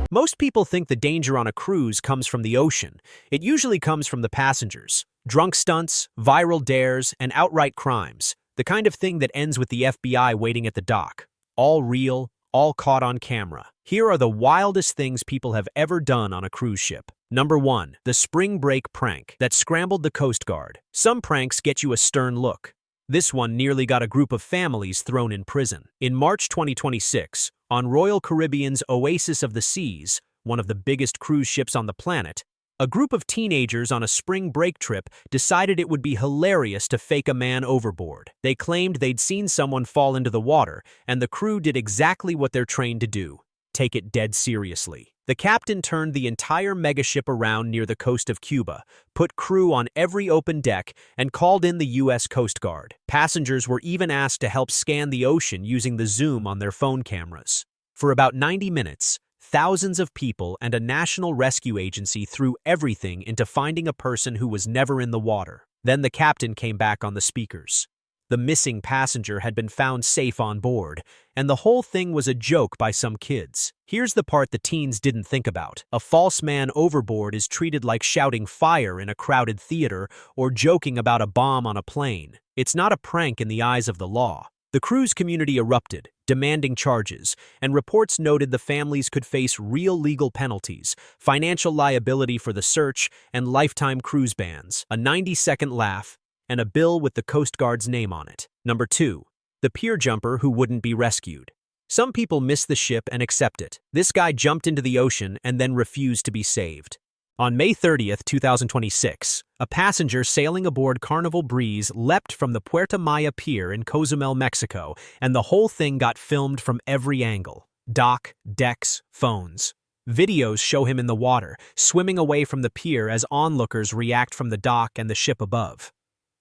Most people think the danger on a cruise comes from the ocean. It usually comes from the passengers. Drunk stunts, viral dares, and outright crimes. The kind of thing that ends with the FBI waiting at the dock. All real, all caught on camera. Here are the wildest things people have ever done on a cruise ship. Number 1. The spring break prank that scrambled the Coast Guard. Some pranks get you a stern look. This one nearly got a group of families thrown in prison. In March 2026, on Royal Caribbean's Oasis of the Seas, one of the biggest cruise ships on the planet, a group of teenagers on a spring break trip decided it would be hilarious to fake a man overboard. They claimed they'd seen someone fall into the water, and the crew did exactly what they're trained to do: take it dead seriously. The captain turned the entire megaship around near the coast of Cuba, put crew on every open deck, and called in the U.S. Coast Guard. Passengers were even asked to help scan the ocean using the zoom on their phone cameras. For about 90 minutes, thousands of people and a national rescue agency threw everything into finding a person who was never in the water. Then the captain came back on the speakers. The missing passenger had been found safe on board, and the whole thing was a joke by some kids. Here's the part the teens didn't think about. A false man overboard is treated like shouting fire in a crowded theater or joking about a bomb on a plane. It's not a prank in the eyes of the law. The cruise community erupted, demanding charges, and reports noted the families could face real legal penalties, financial liability for the search, and lifetime cruise bans. A 90-second laugh, and a bill with the Coast Guard's name on it. Number 2. The pier jumper who wouldn't be rescued. Some people miss the ship and accept it. This guy jumped into the ocean and then refused to be saved. On May 30th, 2026, a passenger sailing aboard Carnival Breeze leapt from the Puerto Maya pier in Cozumel, Mexico, and the whole thing got filmed from every angle. Dock, decks, phones. Videos show him in the water, swimming away from the pier as onlookers react from the dock and the ship above.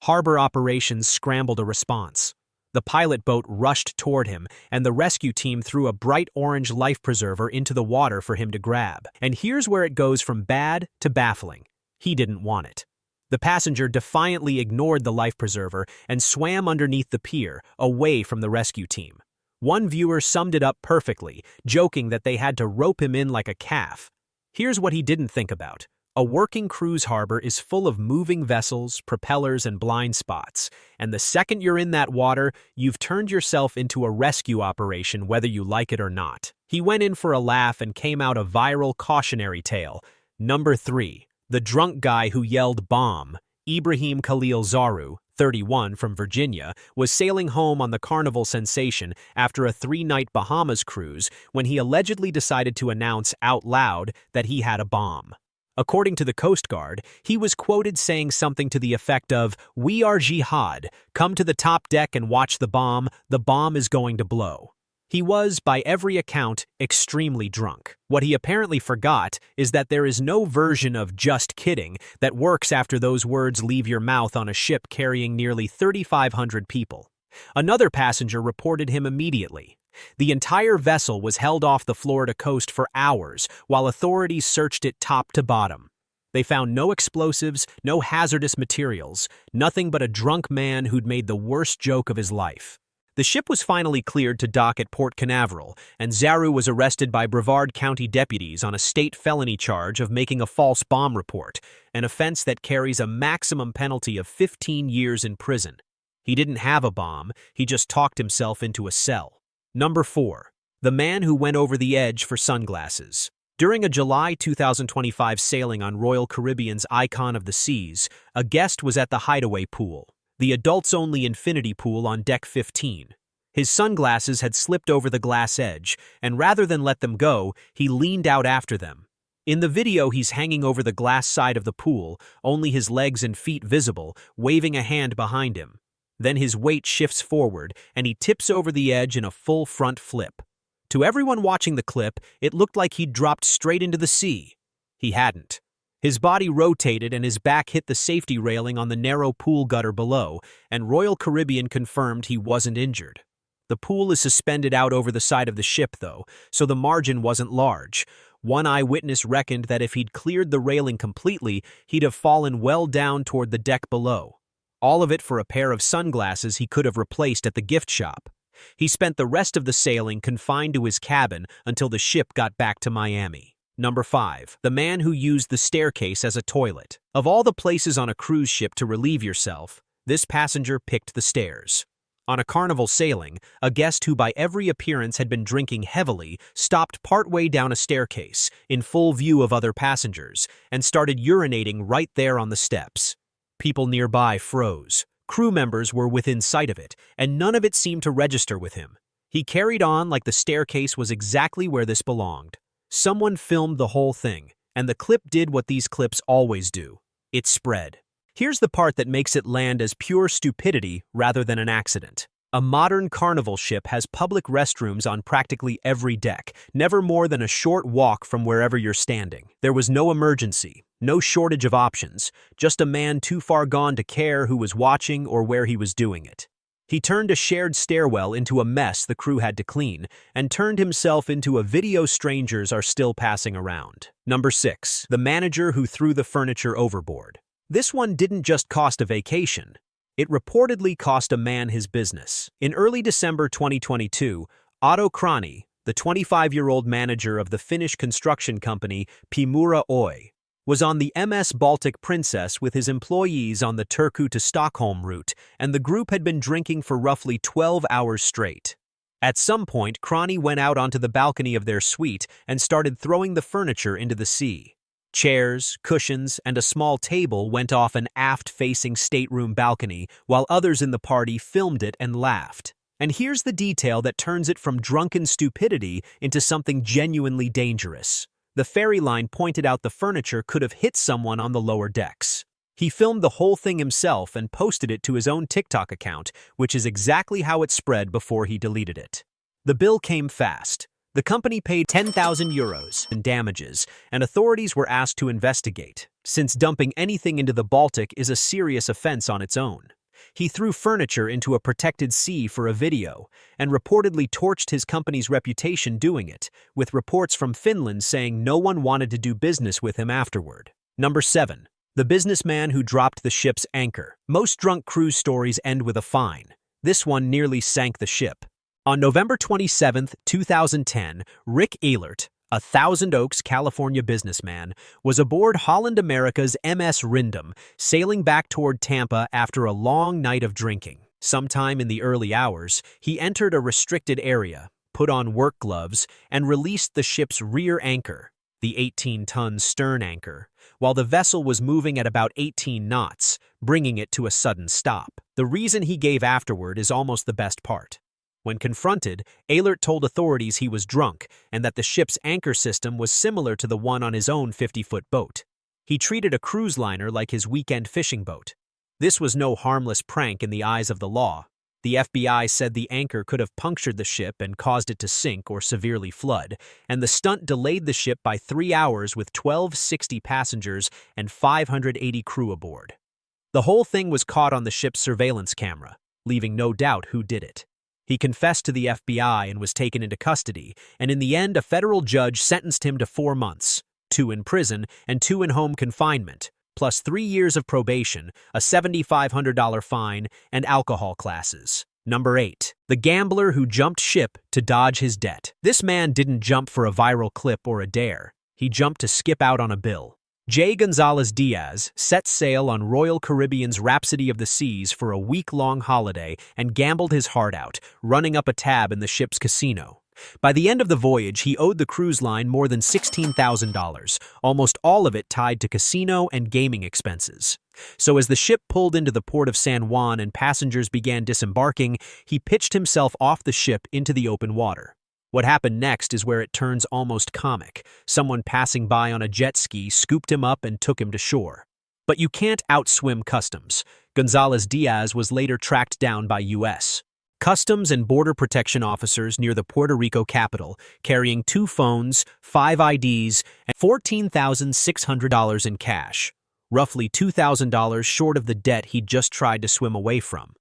Harbor operations scrambled a response. The pilot boat rushed toward him, and the rescue team threw a bright orange life preserver into the water for him to grab. And here's where it goes from bad to baffling. He didn't want it. The passenger defiantly ignored the life preserver and swam underneath the pier, away from the rescue team. One viewer summed it up perfectly, joking that they had to rope him in like a calf. Here's what he didn't think about. A working cruise harbor is full of moving vessels, propellers, and blind spots, and the second you're in that water, you've turned yourself into a rescue operation whether you like it or not. He went in for a laugh and came out a viral cautionary tale. Number 3. The drunk guy who yelled bomb. Ibrahim Khalil Zaru, 31, from Virginia, was sailing home on the Carnival sensation after a 3-night Bahamas cruise when he allegedly decided to announce out loud that he had a bomb. According to the Coast Guard, he was quoted saying something to the effect of, "We are jihad. Come to the top deck and watch the bomb is going to blow." He was, by every account, extremely drunk. What he apparently forgot is that there is no version of "just kidding" that works after those words leave your mouth on a ship carrying nearly 3,500 people. Another passenger reported him immediately. The entire vessel was held off the Florida coast for hours while authorities searched it top to bottom. They found no explosives, no hazardous materials, nothing but a drunk man who'd made the worst joke of his life. The ship was finally cleared to dock at Port Canaveral, and Zaru was arrested by Brevard County deputies on a state felony charge of making a false bomb report, an offense that carries a maximum penalty of 15 years in prison. He didn't have a bomb, he just talked himself into a cell. Number 4. The man who went over the edge for sunglasses. During a July 2025 sailing on Royal Caribbean's Icon of the Seas, a guest was at the hideaway pool, the adults-only infinity pool on deck 15. His sunglasses had slipped over the glass edge, and rather than let them go, he leaned out after them. In the video, he's hanging over the glass side of the pool, only his legs and feet visible, waving a hand behind him. Then his weight shifts forward, and he tips over the edge in a full front flip. To everyone watching the clip, it looked like he'd dropped straight into the sea. He hadn't. His body rotated and his back hit the safety railing on the narrow pool gutter below, and Royal Caribbean confirmed he wasn't injured. The pool is suspended out over the side of the ship, though, so the margin wasn't large. One eyewitness reckoned that if he'd cleared the railing completely, he'd have fallen well down toward the deck below. All of it for a pair of sunglasses he could have replaced at the gift shop. He spent the rest of the sailing confined to his cabin until the ship got back to Miami. Number 5. The man who used the staircase as a toilet. Of all the places on a cruise ship to relieve yourself, this passenger picked the stairs. On a Carnival sailing, a guest who by every appearance had been drinking heavily stopped partway down a staircase, in full view of other passengers, and started urinating right there on the steps. People nearby froze. Crew members were within sight of it, and none of it seemed to register with him. He carried on like the staircase was exactly where this belonged. Someone filmed the whole thing, and the clip did what these clips always do. It spread. Here's the part that makes it land as pure stupidity rather than an accident. A modern Carnival ship has public restrooms on practically every deck, never more than a short walk from wherever you're standing. There was no emergency, no shortage of options, just a man too far gone to care who was watching or where he was doing it. He turned a shared stairwell into a mess the crew had to clean, and turned himself into a video strangers are still passing around. Number 6. The manager who threw the furniture overboard. This one didn't just cost a vacation. It reportedly cost a man his business. In early December 2022, Otto Krani, the 25-year-old manager of the Finnish construction company Pimura Oy, was on the MS Baltic Princess with his employees on the Turku to Stockholm route, and the group had been drinking for roughly 12 hours straight. At some point, Krani went out onto the balcony of their suite and started throwing the furniture into the sea. Chairs, cushions, and a small table went off an aft-facing stateroom balcony, while others in the party filmed it and laughed. And here's the detail that turns it from drunken stupidity into something genuinely dangerous. The ferry line pointed out the furniture could have hit someone on the lower decks. He filmed the whole thing himself and posted it to his own TikTok account, which is exactly how it spread before he deleted it. The bill came fast. The company paid €10,000 in damages, and authorities were asked to investigate, since dumping anything into the Baltic is a serious offense on its own. He threw furniture into a protected sea for a video, and reportedly torched his company's reputation doing it, with reports from Finland saying no one wanted to do business with him afterward. Number 7. The businessman who dropped the ship's anchor. Most drunk cruise stories end with a fine. This one nearly sank the ship. On November 27, 2010, Rick Ehlert, a Thousand Oaks, California businessman, was aboard Holland America's MS Rindam, sailing back toward Tampa after a long night of drinking. Sometime in the early hours, he entered a restricted area, put on work gloves, and released the ship's rear anchor, the 18-ton stern anchor, while the vessel was moving at about 18 knots, bringing it to a sudden stop. The reason he gave afterward is almost the best part. When confronted, Ehlert told authorities he was drunk and that the ship's anchor system was similar to the one on his own 50-foot boat. He treated a cruise liner like his weekend fishing boat. This was no harmless prank in the eyes of the law. The FBI said the anchor could have punctured the ship and caused it to sink or severely flood, and the stunt delayed the ship by 3 hours with 1,260 passengers and 580 crew aboard. The whole thing was caught on the ship's surveillance camera, leaving no doubt who did it. He confessed to the FBI and was taken into custody, and in the end a federal judge sentenced him to 4 months, 2 in prison and 2 in home confinement, plus 3 years of probation, a $7,500 fine, and alcohol classes. Number 8. The gambler who jumped ship to dodge his debt. This man didn't jump for a viral clip or a dare. He jumped to skip out on a bill. Jay Gonzalez-Diaz set sail on Royal Caribbean's Rhapsody of the Seas for a week-long holiday and gambled his heart out, running up a tab in the ship's casino. By the end of the voyage, he owed the cruise line more than $16,000, almost all of it tied to casino and gaming expenses. So as the ship pulled into the port of San Juan and passengers began disembarking, he pitched himself off the ship into the open water. What happened next is where it turns almost comic. Someone passing by on a jet ski scooped him up and took him to shore. But you can't outswim customs. Gonzalez-Diaz was later tracked down by U.S. Customs and Border Protection officers near the Puerto Rico capital, carrying 2 phones, 5 IDs, and $14,600 in cash, roughly $2,000 short of the debt he'd just tried to swim away from.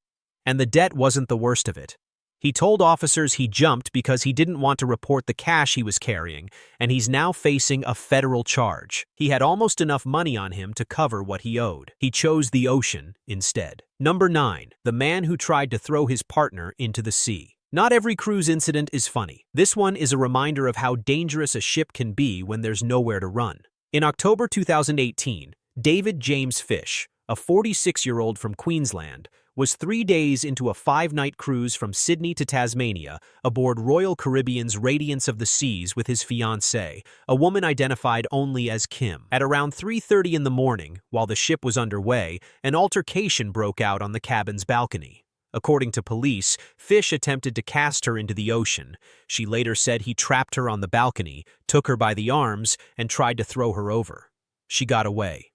And the debt wasn't the worst of it. He told officers he jumped because he didn't want to report the cash he was carrying, and he's now facing a federal charge. He had almost enough money on him to cover what he owed. He chose the ocean instead. Number 9. The man who tried to throw his partner into the sea. Not every cruise incident is funny. This one is a reminder of how dangerous a ship can be when there's nowhere to run. In October 2018, David James Fish, a 46-year-old from Queensland, was 3 days into a 5-night cruise from Sydney to Tasmania aboard Royal Caribbean's Radiance of the Seas with his fiancée, a woman identified only as Kim. At around 3:30 in the morning, while the ship was underway, an altercation broke out on the cabin's balcony. According to police, Fish attempted to cast her into the ocean. She later said he trapped her on the balcony, took her by the arms, and tried to throw her over. She got away.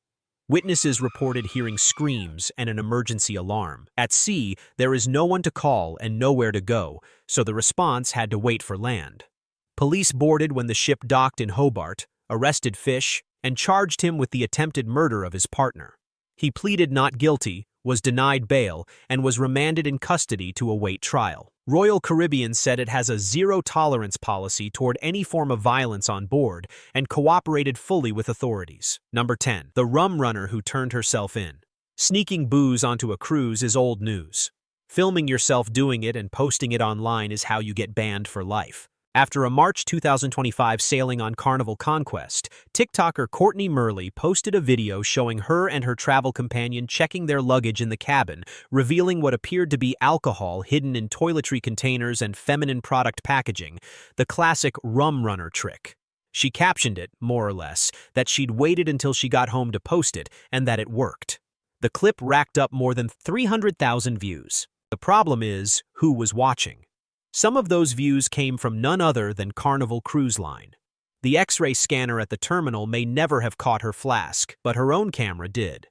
Witnesses reported hearing screams and an emergency alarm. At sea, there is no one to call and nowhere to go, so the response had to wait for land. Police boarded when the ship docked in Hobart, arrested Fish, and charged him with the attempted murder of his partner. He pleaded not guilty, was denied bail, and was remanded in custody to await trial. Royal Caribbean said it has a zero-tolerance policy toward any form of violence on board and cooperated fully with authorities. Number 10. The rum runner who turned herself in. Sneaking booze onto a cruise is old news. Filming yourself doing it and posting it online is how you get banned for life. After a March 2025 sailing on Carnival Conquest, TikToker Courtney Murley posted a video showing her and her travel companion checking their luggage in the cabin, revealing what appeared to be alcohol hidden in toiletry containers and feminine product packaging, the classic rum runner trick. She captioned it, more or less, that she'd waited until she got home to post it and that it worked. The clip racked up more than 300,000 views. The problem is, who was watching? Some of those views came from none other than Carnival Cruise Line. The X-ray scanner at the terminal may never have caught her flask, but her own camera did.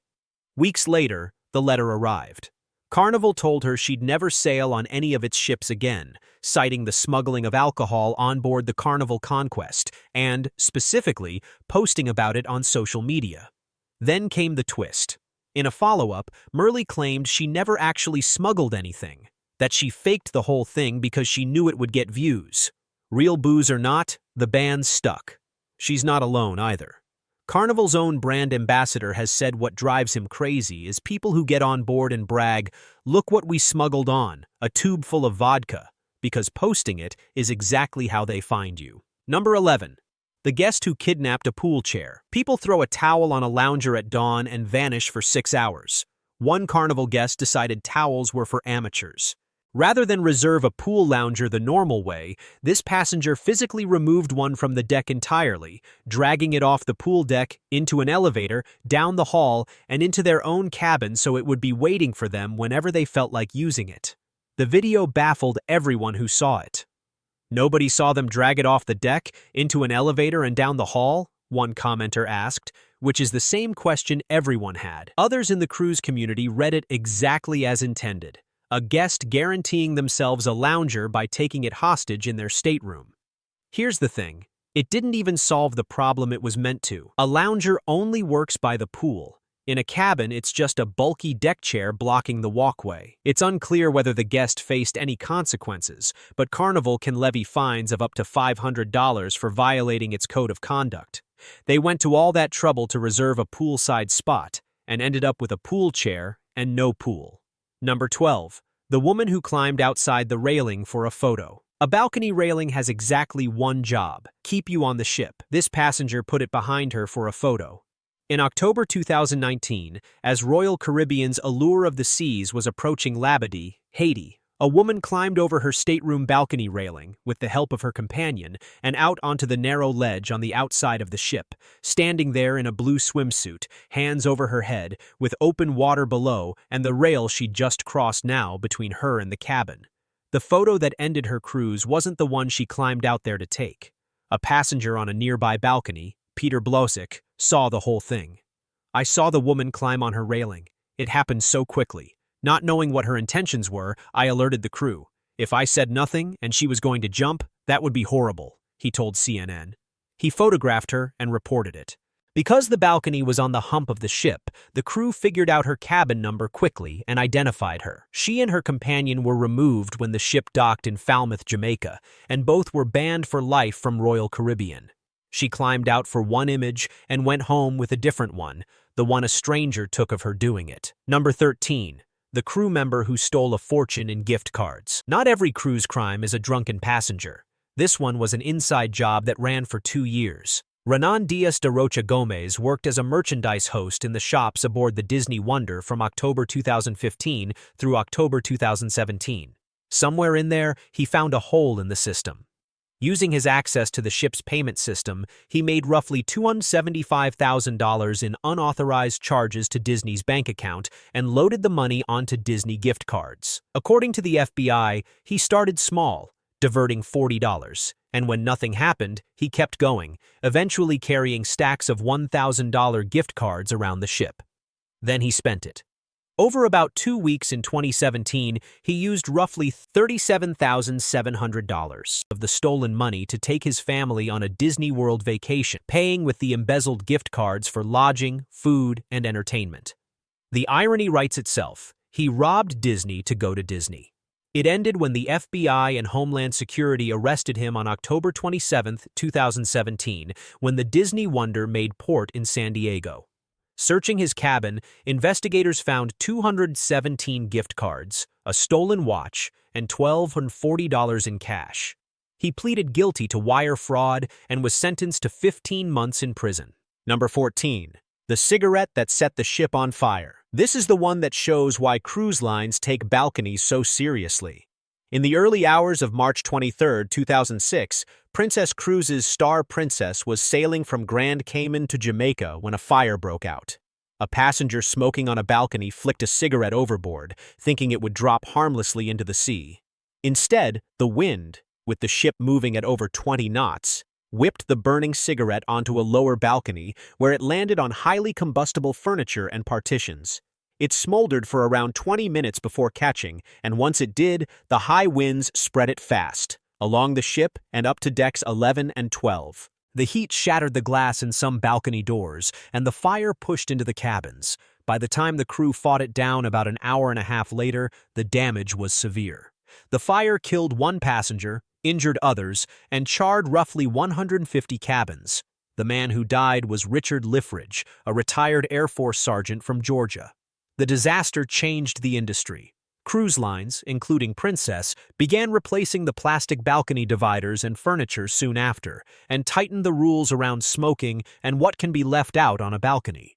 Weeks later, the letter arrived. Carnival told her she'd never sail on any of its ships again, citing the smuggling of alcohol on board the Carnival Conquest and, specifically, posting about it on social media. Then came the twist. In a follow-up, Murley claimed she never actually smuggled anything, that she faked the whole thing because she knew it would get views. Real booze or not, the ban stuck. She's not alone either. Carnival's own brand ambassador has said what drives him crazy is people who get on board and brag, "Look what we smuggled on, a tube full of vodka," because posting it is exactly how they find you. Number 11. The guest who kidnapped a pool chair. People throw a towel on a lounger at dawn and vanish for 6 hours. One Carnival guest decided towels were for amateurs. Rather than reserve a pool lounger the normal way, this passenger physically removed one from the deck entirely, dragging it off the pool deck, into an elevator, down the hall, and into their own cabin so it would be waiting for them whenever they felt like using it. The video baffled everyone who saw it. "Nobody saw them drag it off the deck, into an elevator and down the hall?" one commenter asked, which is the same question everyone had. Others in the cruise community read it exactly as intended. A guest guaranteeing themselves a lounger by taking it hostage in their stateroom. Here's the thing. It didn't even solve the problem it was meant to. A lounger only works by the pool. In a cabin, it's just a bulky deck chair blocking the walkway. It's unclear whether the guest faced any consequences, but Carnival can levy fines of up to $500 for violating its code of conduct. They went to all that trouble to reserve a poolside spot, and ended up with a pool chair and no pool. Number 12. The woman who climbed outside the railing for a photo. A balcony railing has exactly one job: keep you on the ship. This passenger put it behind her for a photo. In October 2019, as Royal Caribbean's Allure of the Seas was approaching Labadee, Haiti, a woman climbed over her stateroom balcony railing, with the help of her companion, and out onto the narrow ledge on the outside of the ship, standing there in a blue swimsuit, hands over her head, with open water below and the rail she'd just crossed now between her and the cabin. The photo that ended her cruise wasn't the one she climbed out there to take. A passenger on a nearby balcony, Peter Blosick, saw the whole thing. "I saw the woman climb on her railing. It happened so quickly. Not knowing what her intentions were, I alerted the crew. If I said nothing and she was going to jump, that would be horrible," he told CNN. He photographed her and reported it. Because the balcony was on the hump of the ship, the crew figured out her cabin number quickly and identified her. She and her companion were removed when the ship docked in Falmouth, Jamaica, and both were banned for life from Royal Caribbean. She climbed out for one image and went home with a different one, the one a stranger took of her doing it. Number 13. the crew member who stole a fortune in gift cards. Not every cruise crime is a drunken passenger. This one was an inside job that ran for 2 years. Renan Diaz de Rocha Gomez worked as a merchandise host in the shops aboard the Disney Wonder from October 2015 through October 2017. Somewhere in there, he found a hole in the system. Using his access to the ship's payment system, he made roughly $275,000 in unauthorized charges to Disney's bank account and loaded the money onto Disney gift cards. According to the FBI, he started small, diverting $40, and when nothing happened, he kept going, eventually carrying stacks of $1,000 gift cards around the ship. Then he spent it. Over about 2 weeks in 2017, he used roughly $37,700 of the stolen money to take his family on a Disney World vacation, paying with the embezzled gift cards for lodging, food, and entertainment. The irony writes itself. He robbed Disney to go to Disney. It ended when the FBI and Homeland Security arrested him on October 27, 2017, when the Disney Wonder made port in San Diego. Searching his cabin, investigators found 217 gift cards, a stolen watch, and $1,240 in cash. He pleaded guilty to wire fraud and was sentenced to 15 months in prison. Number 14. The cigarette that set the ship on fire. This is the one that shows why cruise lines take balconies so seriously. In the early hours of March 23, 2006, Princess Cruises' Star Princess was sailing from Grand Cayman to Jamaica when a fire broke out. A passenger smoking on a balcony flicked a cigarette overboard, thinking it would drop harmlessly into the sea. Instead, the wind, with the ship moving at over 20 knots, whipped the burning cigarette onto a lower balcony where it landed on highly combustible furniture and partitions. It smoldered for around 20 minutes before catching, and once it did, the high winds spread it fast, along the ship and up to decks 11 and 12. The heat shattered the glass in some balcony doors, and the fire pushed into the cabins. By the time the crew fought it down about an hour and a half later, the damage was severe. The fire killed 1 passenger, injured others, and charred roughly 150 cabins. The man who died was Richard Liffridge, a retired Air Force sergeant from Georgia. The disaster changed the industry. Cruise lines, including Princess, began replacing the plastic balcony dividers and furniture soon after, and tightened the rules around smoking and what can be left out on a balcony.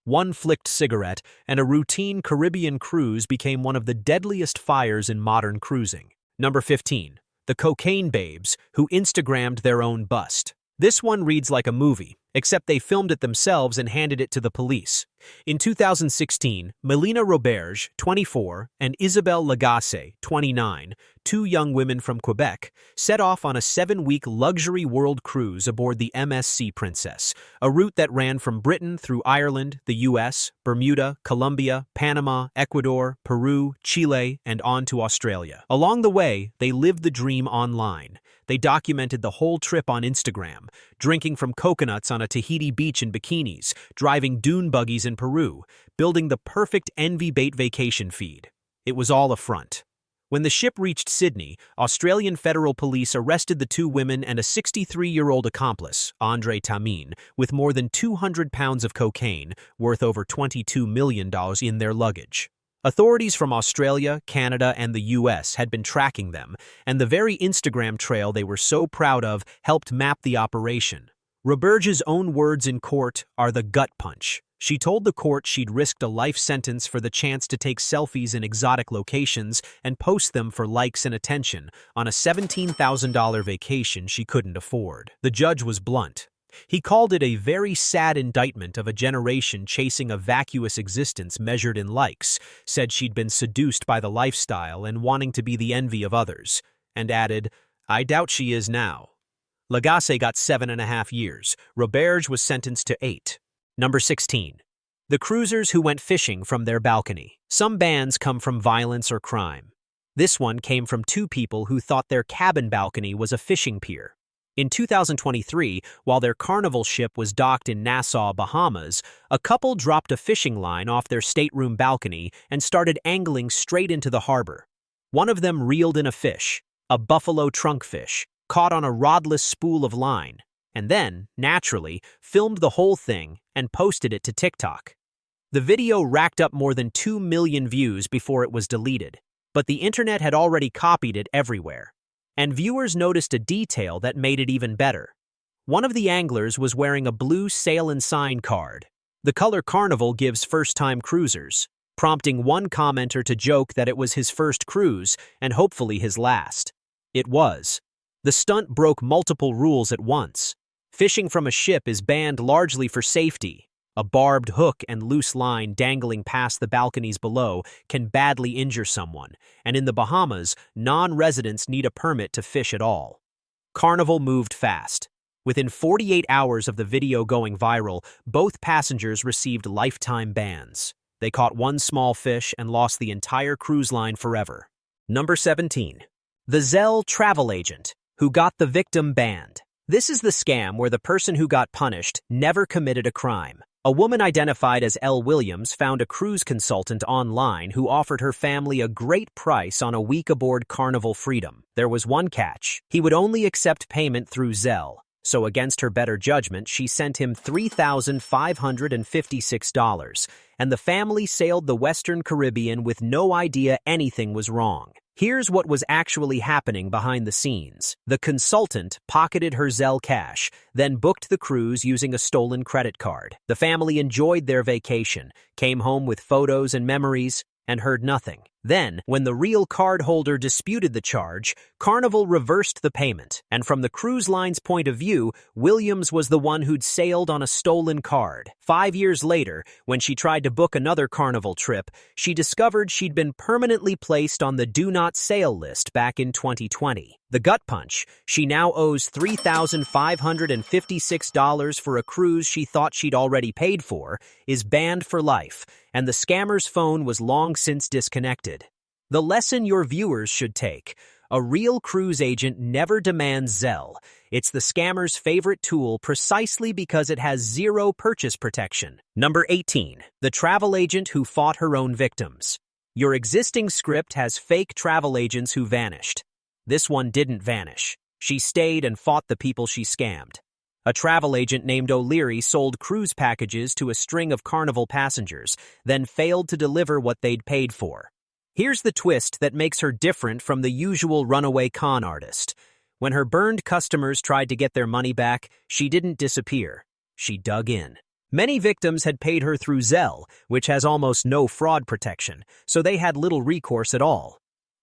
One flicked cigarette, and a routine Caribbean cruise became one of the deadliest fires in modern cruising. Number 15. The Cocaine Babes, who Instagrammed their own bust. This one reads like a movie, except they filmed it themselves and handed it to the police. In 2016, Melina Roberge, 24, and Isabelle Lagasse, 29, 2 young women from Quebec, set off on a 7-week luxury world cruise aboard the MSC Princess, a route that ran from Britain through Ireland, the US, Bermuda, Colombia, Panama, Ecuador, Peru, Chile, and on to Australia. Along the way, they lived the dream online. They documented the whole trip on Instagram, drinking from coconuts on a Tahiti beach in bikinis, driving dune buggies in Peru, building the perfect envy bait vacation feed. It was all a front. When the ship reached Sydney, Australian Federal Police arrested the 2 women and a 63-year-old accomplice, Andre Tamine, with more than 200 pounds of cocaine, worth over $22 million in their luggage. Authorities from Australia, Canada, and the US had been tracking them, and the very Instagram trail they were so proud of helped map the operation. Roberge's own words in court are the gut punch. She told the court she'd risked a life sentence for the chance to take selfies in exotic locations and post them for likes and attention on a $17,000 vacation she couldn't afford. The judge was blunt. He called it a very sad indictment of a generation chasing a vacuous existence measured in likes, said she'd been seduced by the lifestyle and wanting to be the envy of others, and added, "I doubt she is now." Lagasse got 7.5 years. Roberge was sentenced to 8. Number 16. The cruisers who went fishing from their balcony. Some bans come from violence or crime. This one came from 2 people who thought their cabin balcony was a fishing pier. In 2023, while their Carnival ship was docked in Nassau, Bahamas, a couple dropped a fishing line off their stateroom balcony and started angling straight into the harbor. One of them reeled in a fish, a buffalo trunkfish, caught on a rodless spool of line, and then, naturally, filmed the whole thing and posted it to TikTok. The video racked up more than 2 million views before it was deleted, but the internet had already copied it everywhere. And viewers noticed a detail that made it even better. One of the anglers was wearing a blue sail and sign card. The color Carnival gives first-time cruisers, prompting one commenter to joke that it was his first cruise and hopefully his last. It was. The stunt broke multiple rules at once. Fishing from a ship is banned largely for safety. A barbed hook and loose line dangling past the balconies below can badly injure someone, and in the Bahamas, non-residents need a permit to fish at all. Carnival moved fast. Within 48 hours of the video going viral, both passengers received lifetime bans. They caught one small fish and lost the entire cruise line forever. Number 17. The Zell travel agent, who got the victim banned. This is the scam where the person who got punished never committed a crime. A woman identified as L. Williams found a cruise consultant online who offered her family a great price on a week aboard Carnival Freedom. There was one catch. He would only accept payment through Zell. So against her better judgment, she sent him $3,556, and the family sailed the Western Caribbean with no idea anything was wrong. Here's what was actually happening behind the scenes. The consultant pocketed her Zelle cash, then booked the cruise using a stolen credit card. The family enjoyed their vacation, came home with photos and memories, and heard nothing. Then, when the real cardholder disputed the charge, Carnival reversed the payment, and from the cruise line's point of view, Williams was the one who'd sailed on a stolen card. 5 years later, when she tried to book another Carnival trip, she discovered she'd been permanently placed on the Do Not Sail list back in 2020. The gut punch: she now owes $3,556 for a cruise she thought she'd already paid for, is banned for life, and the scammer's phone was long since disconnected. The lesson your viewers should take: a real cruise agent never demands Zelle. It's the scammer's favorite tool precisely because it has zero purchase protection. Number 18. The travel agent who fought her own victims. Your existing script has fake travel agents who vanished. This one didn't vanish. She stayed and fought the people she scammed. A travel agent named O'Leary sold cruise packages to a string of Carnival passengers, then failed to deliver what they'd paid for. Here's the twist that makes her different from the usual runaway con artist. When her burned customers tried to get their money back, she didn't disappear. She dug in. Many victims had paid her through Zelle, which has almost no fraud protection, so they had little recourse at all.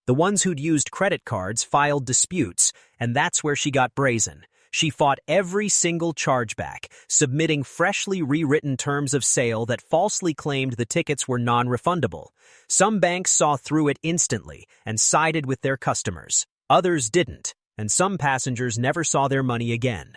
The ones who'd used credit cards filed disputes, and that's where she got brazen. She fought every single chargeback, submitting freshly rewritten terms of sale that falsely claimed the tickets were non-refundable. Some banks saw through it instantly and sided with their customers. Others didn't, and some passengers never saw their money again.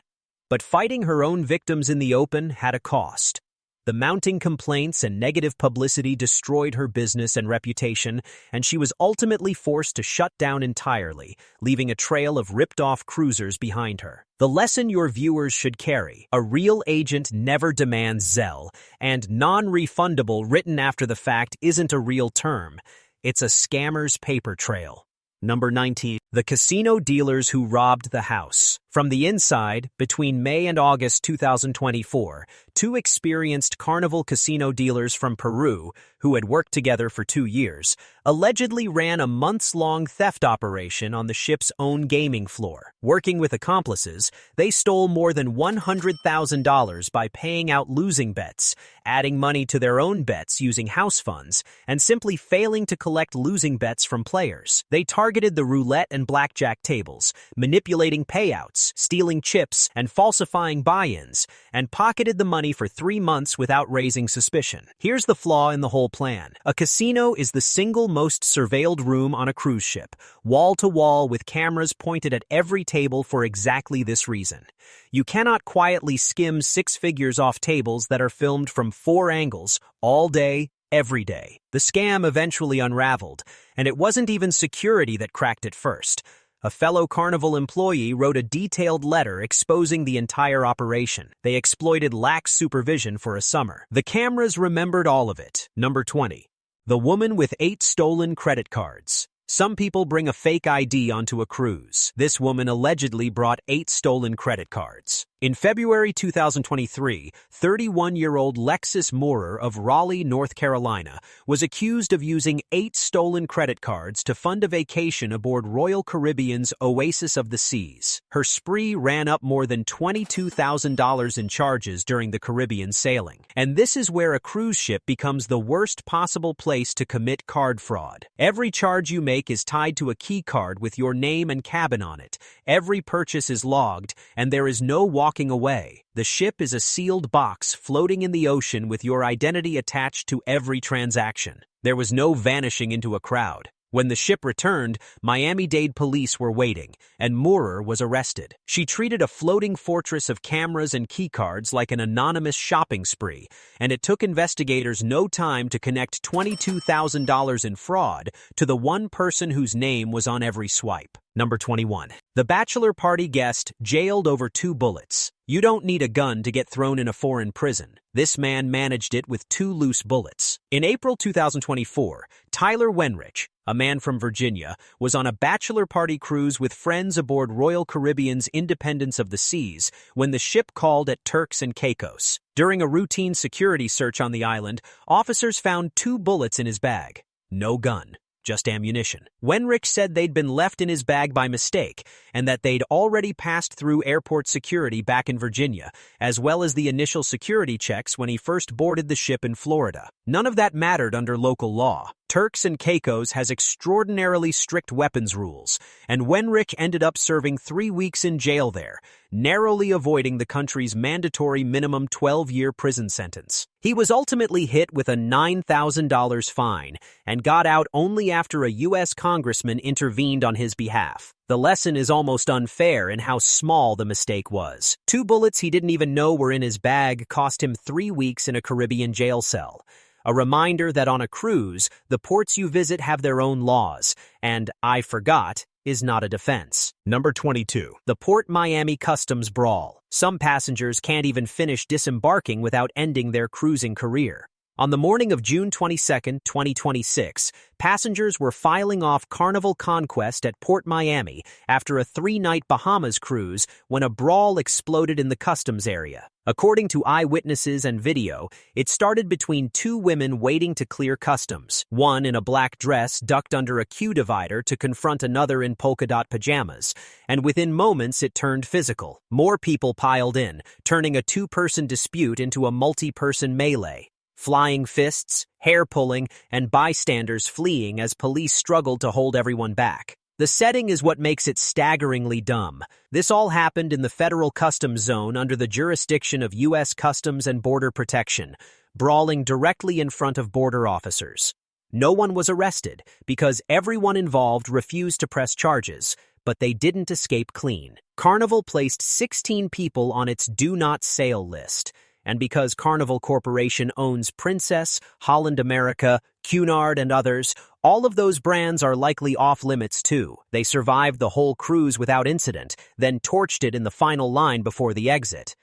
But fighting her own victims in the open had a cost. The mounting complaints and negative publicity destroyed her business and reputation, and she was ultimately forced to shut down entirely, leaving a trail of ripped-off cruisers behind her. The lesson your viewers should carry: a real agent never demands Zelle, and non-refundable written after the fact isn't a real term. It's a scammer's paper trail. Number 19. The casino dealers who robbed the house. From the inside, between May and August 2024, 2 experienced Carnival casino dealers from Peru, who had worked together for 2 years, allegedly ran a months-long theft operation on the ship's own gaming floor. Working with accomplices, they stole more than $100,000 by paying out losing bets, adding money to their own bets using house funds, and simply failing to collect losing bets from players. They targeted the roulette and blackjack tables, manipulating payouts, stealing chips, and falsifying buy-ins, and pocketed the money for 3 months without raising suspicion. Here's the flaw in the whole plan. A casino is the single most surveilled room on a cruise ship, wall-to-wall with cameras pointed at every table for exactly this reason. You cannot quietly skim 6 figures off tables that are filmed from 4 angles, all day, every day. The scam eventually unraveled, and it wasn't even security that cracked it first. A fellow Carnival employee wrote a detailed letter exposing the entire operation. They exploited lax supervision for a summer. The cameras remembered all of it. Number 20. The woman with 8 stolen credit cards. Some people bring a fake ID onto a cruise. This woman allegedly brought 8 stolen credit cards. In February 2023, 31-year-old Lexus Moorer of Raleigh, North Carolina, was accused of using 8 stolen credit cards to fund a vacation aboard Royal Caribbean's Oasis of the Seas. Her spree ran up more than $22,000 in charges during the Caribbean sailing. And this is where a cruise ship becomes the worst possible place to commit card fraud. Every charge you make is tied to a key card with your name and cabin on it. Every purchase is logged, and there is no walking away. The ship is a sealed box floating in the ocean with your identity attached to every transaction. There was no vanishing into a crowd. When the ship returned, Miami-Dade police were waiting, and Moorer was arrested. She treated a floating fortress of cameras and keycards like an anonymous shopping spree, and it took investigators no time to connect $22,000 in fraud to the one person whose name was on every swipe. Number 21. The bachelor party guest jailed over 2 bullets. You don't need a gun to get thrown in a foreign prison. This man managed it with 2 loose bullets. In April 2024, Tyler Wenrich, a man from Virginia, was on a bachelor party cruise with friends aboard Royal Caribbean's Independence of the Seas when the ship called at Turks and Caicos. During a routine security search on the island, officers found 2 bullets in his bag. No gun. Just ammunition. Wenrich said they'd been left in his bag by mistake and that they'd already passed through airport security back in Virginia, as well as the initial security checks when he first boarded the ship in Florida. None of that mattered under local law. Turks and Caicos has extraordinarily strict weapons rules, and Wenrich ended up serving 3 weeks in jail there, narrowly avoiding the country's mandatory minimum 12-year prison sentence. He was ultimately hit with a $9,000 fine and got out only after a U.S. congressman intervened on his behalf. The lesson is almost unfair in how small the mistake was. 2 bullets he didn't even know were in his bag cost him 3 weeks in a Caribbean jail cell. A reminder that on a cruise, the ports you visit have their own laws, and "I forgot" is not a defense. Number 22. The Port Miami Customs Brawl. Some passengers can't even finish disembarking without ending their cruising career. On the morning of June 22, 2026, passengers were filing off Carnival Conquest at Port Miami after a 3-night Bahamas cruise when a brawl exploded in the customs area. According to eyewitnesses and video, it started between 2 women waiting to clear customs. One in a black dress ducked under a queue divider to confront another in polka-dot pajamas, and within moments it turned physical. More people piled in, turning a 2-person dispute into a multi-person melee. Flying fists, hair-pulling, and bystanders fleeing as police struggled to hold everyone back. The setting is what makes it staggeringly dumb. This all happened in the federal customs zone under the jurisdiction of U.S. Customs and Border Protection, brawling directly in front of border officers. No one was arrested because everyone involved refused to press charges, but they didn't escape clean. Carnival placed 16 people on its Do Not Sail list. And because Carnival Corporation owns Princess, Holland America, Cunard, and others, all of those brands are likely off-limits too. They survived the whole cruise without incident, then torched it in the final line before the exit.